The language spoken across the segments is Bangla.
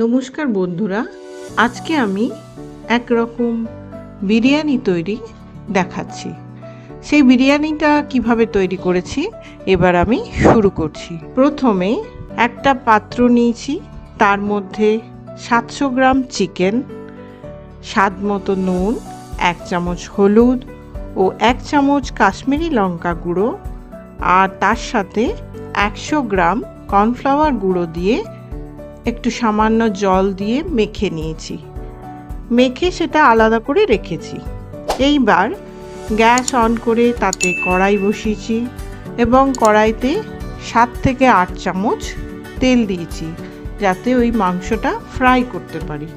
নমস্কার বন্ধুরা, আজকে আমি একরকম বিরিয়ানি তৈরি দেখাচ্ছি। সেই বিরিয়ানিটা কিভাবে তৈরি করেছি এবার আমি শুরু করছি। প্রথমে একটা পাত্র নিয়েছি, তার মধ্যে 700 গ্রাম চিকেন, স্বাদ মতো নুন, 1 চামচ হলুদ ও 1 চামচ কাশ্মীরি লঙ্কা গুঁড়ো আর তার সাথে 100 গ্রাম কর্নফ্লাওয়ার গুঁড়ো দিয়ে একটু সামান্য জল দিয়ে মেখে নিয়েছি। মেখে সেটা আলাদা করে রেখেছি। এইবার গ্যাস অন করে তাতে কড়াই বসিয়েছি এবং কড়াইতে 7 থেকে 8 চামচ তেল দিয়েছি যাতে ওই মাংসটা ফ্রাই করতে পারি।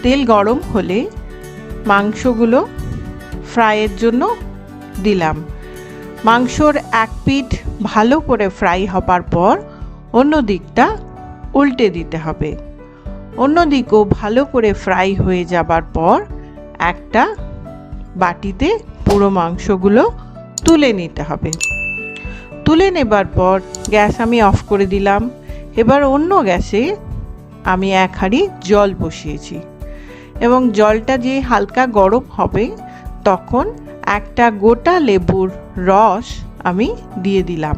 তেল গরম হলে মাংসগুলো ফ্রাইয়ের জন্য দিলাম। মাংসর এক পিঠ ভালো করে ফ্রাই হবার পর অন্য দিকটা উল্টে দিতে হবে। অন্যদিকেও ভালো করে ফ্রাই হয়ে যাবার পর একটা বাটিতে পুরো মাংসগুলো তুলে নিতে হবে। তুলে নেবার পর গ্যাস আমি অফ করে দিলাম। এবার অন্য গ্যাসে আমি 1 হাঁড়ি জল বসিয়েছি এবং জলটা যে হালকা গরম হবে তখন একটা গোটা লেবুর রস আমি দিয়ে দিলাম।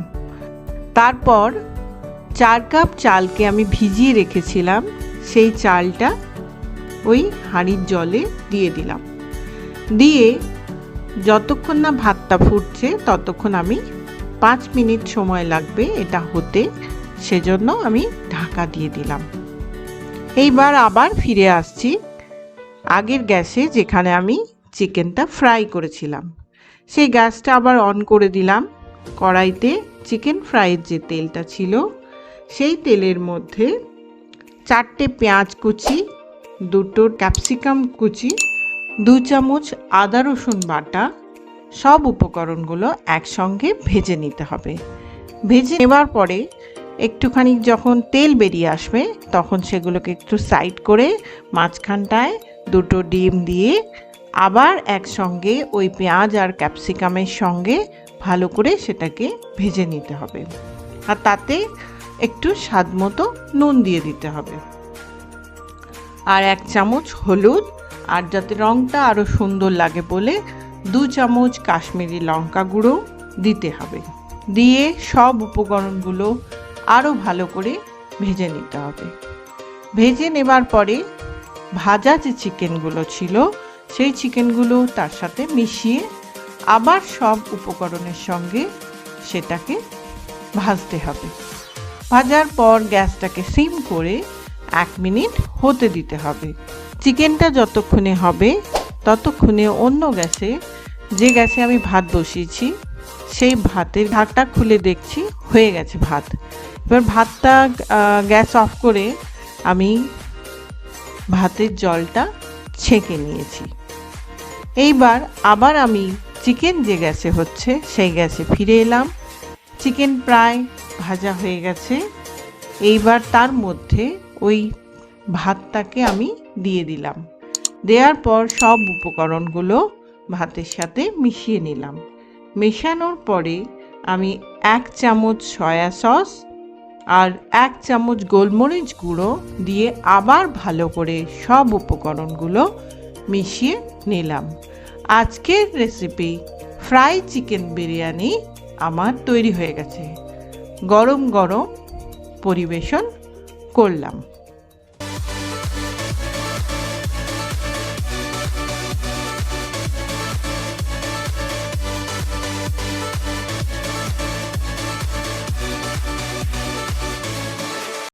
তারপর 4 কাপ চালকে আমি ভিজিয়ে রেখেছিলাম, সেই চালটা ওই হাঁড়ির জলে দিয়ে দিলাম। দিয়ে যতক্ষণ না ভাতটা ফুটছে ততক্ষণ আমি 5 মিনিট সময় লাগবে এটা হতে, সেজন্য আমি ঢাকা দিয়ে দিলাম। এইবার আবার ফিরে আসছি আগের গ্যাসে যেখানে আমি চিকেনটা ফ্রাই করেছিলাম। সেই গ্যাসটা আবার অন করে দিলাম। কড়াইতে চিকেন ফ্রাইয়ের যে তেলটা ছিল সেই তেলের মধ্যে 4টে পেঁয়াজ কুচি, 2টো ক্যাপসিকাম কুচি, 2 চামচ আদা রসুন বাটা, সব উপকরণগুলো একসঙ্গে ভেজে নিতে হবে। ভেজে নেবার পরে একটুখানি যখন তেল বেরিয়ে আসবে তখন সেগুলোকে একটু সাইড করে মাঝখানটায় 2টো ডিম দিয়ে আবার একসঙ্গে ওই পেঁয়াজ আর ক্যাপসিকামের সঙ্গে ভালো করে সেটাকে ভেজে নিতে হবে। আর তাতে একটু স্বাদ মতো নুন দিয়ে দিতে হবে আর 1 চামচ হলুদ, আর যাতে রঙটা আরও সুন্দর লাগে বলে 2 চামচ কাশ্মীরি লঙ্কা গুঁড়ো দিতে হবে। দিয়ে সব উপকরণগুলো আরও ভালো করে ভেজে নিতে হবে। ভেজে নেবার পরে ভাজা যে চিকেনগুলো ছিল সেই চিকেনগুলো তার সাথে মিশিয়ে আবার সব উপকরণের সঙ্গে সেটাকে ভাজতে হবে। ভাজার পর গ্যাসটাকে সিম করে 1 মিনিট হতে দিতে হবে। চিকেনটা যতক্ষণে হবে ততক্ষণে অন্য গ্যাসে, যে গ্যাসে আমি ভাত বসিয়েছি, সেই ভাতের ঢাকটা খুলে দেখছি হয়ে গেছে ভাত। এবার ভাতটা গ্যাস অফ করে আমি ভাতের জলটা ছেঁকে নিয়েছি। এইবার আবার আমি চিকেন যে গ্যাসে হচ্ছে সেই গ্যাসে ফিরে এলাম। চিকেন প্রায় ভাজা হয়ে গেছে। এইবার তার মধ্যে ওই ভাতটাকে আমি দিয়ে দিলাম। দেওয়ার পর সব উপকরণগুলো ভাতের সাথে মিশিয়ে নিলাম। মেশানোর পরে আমি 1 চামচ সয়া সস আর 1 চামচ গোলমরিচ গুঁড়ো দিয়ে আবার ভালো করে সব উপকরণগুলো মিশিয়ে নিলাম। আজকের রেসিপি ফ্রাই চিকেন বিরিয়ানি আমার তৈরি হয়ে গেছে। গরম গরম পরিবেশন করলাম।